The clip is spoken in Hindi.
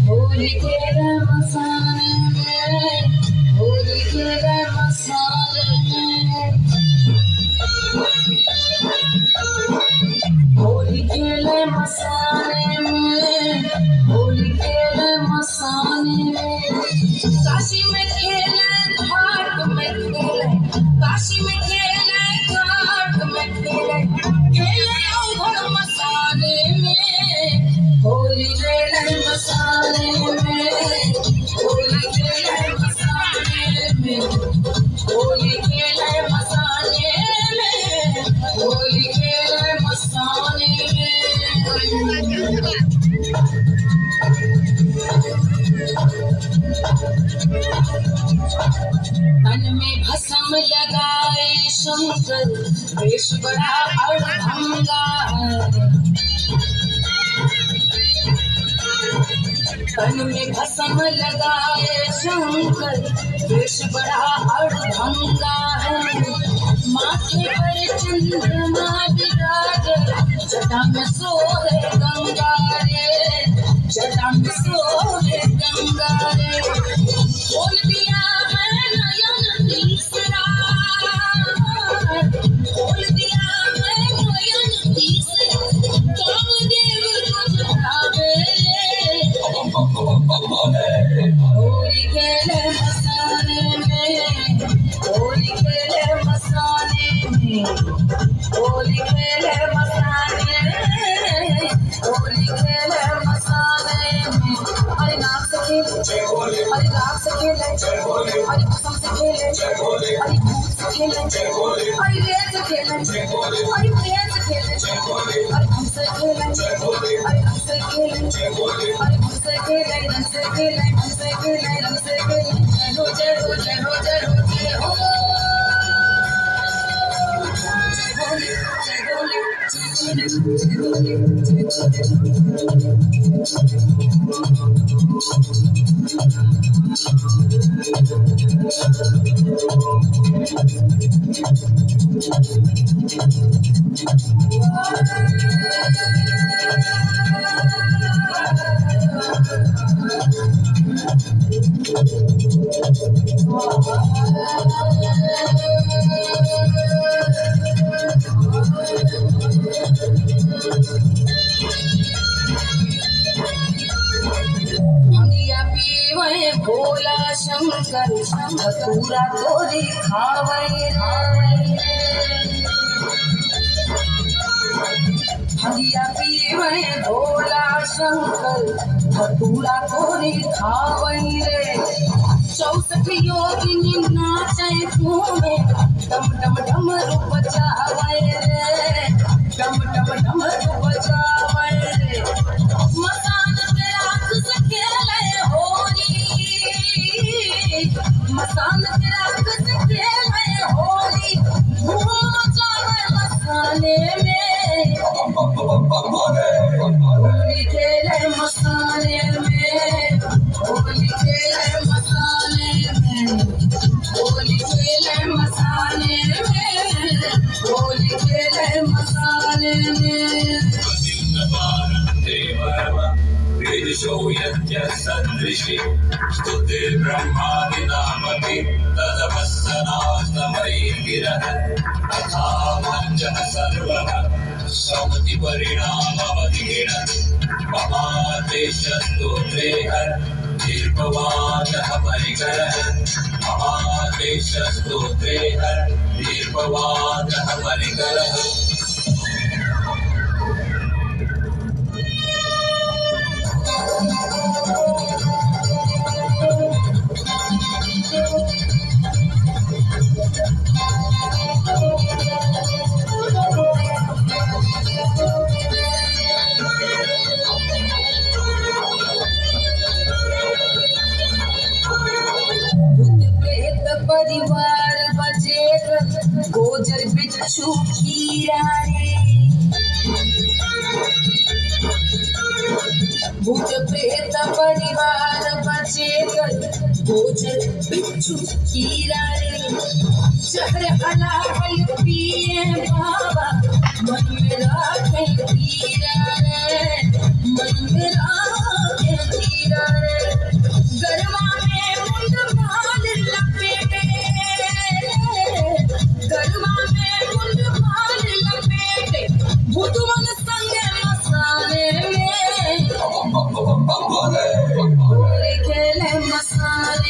होली के मसाले में, होली के मसाले में, होली के मसाले में, होली के मसाले में, काशी में खेले घाट में खेले, काशी में खेले घाट में खेले, खेले उधर मसाले में, होली के मसाले में, होली के मसाले में, होली के मसाले में, होली के मसाले में। तन में भस्म लगाए शंकर, वेश बड़ा अड़भंगा है। तन में भस्म लगाए शंकर, वेश बड़ा अड़भंगा है। माथे पर चंद्रमा विराजे, जटा में सोहे गंगा रे, जटा में सोहे गंगा रे। खोल दिया है नयन तीसरा, खोल दिया है नयन तीसरा, कामदेव को जगावे। होली के मसाले में, होली के मसाले में, होली के मसाले में, होली के मसाले में। अरे नाम से खेले, अरे राम से खेले, अरे कसम से खेले, अरे भूत से खेले, अरे रेत से खेले, अरे प्रेम से खेले, अरे हमसे खेले, अरे हमसे खेले, अरे हमसे खेले, रंग से खेले, हमसे खेले, रंग से खेले। जय हो जय हो जय हो जय हो जय हो। भोला शंकर धतूरा तोरी खावे भंगिया पीवे भोला शंकर धतूरा तोरी खावे रे। 64 योगिनी नाचे घूमे, डम डम डम रूप बजावे रे, डम डम डम रूप बजावे रे। मसान पे आँख से खेले होली, मसान के आँख से खेले होली, धूम मचावे मसाले में। होली खेले मसाले में, होली खेले मसाले में, होली खेले मसाले में, होली खेले मसाले में। वेदिशो यज्ञ सदृशि स्तुति ब्रह्मादिनामपि तदवස්සनास्तमयि गिरः तथा मञ्चः सर्वः सौमति परिणामवधिगिण ममादेशस्तोत्रे दीर्घवादः परिकरः ममादेशस्तोत्रे दीर्घवादः परिकरः। परिवार बजे गोजर बिच्छू कीरा रे भूत प्रेत परिवार बचे गोजर बिच्छू कीरा रे चहरे अलावल पिए बाबा मन में राखे तीरा रे मन में राखे तीरा रे गरबा में मुंड माल लपेटे गरबा में मुंड माल लपेटे भूतवन संगे मसाले में होली खेले मसाले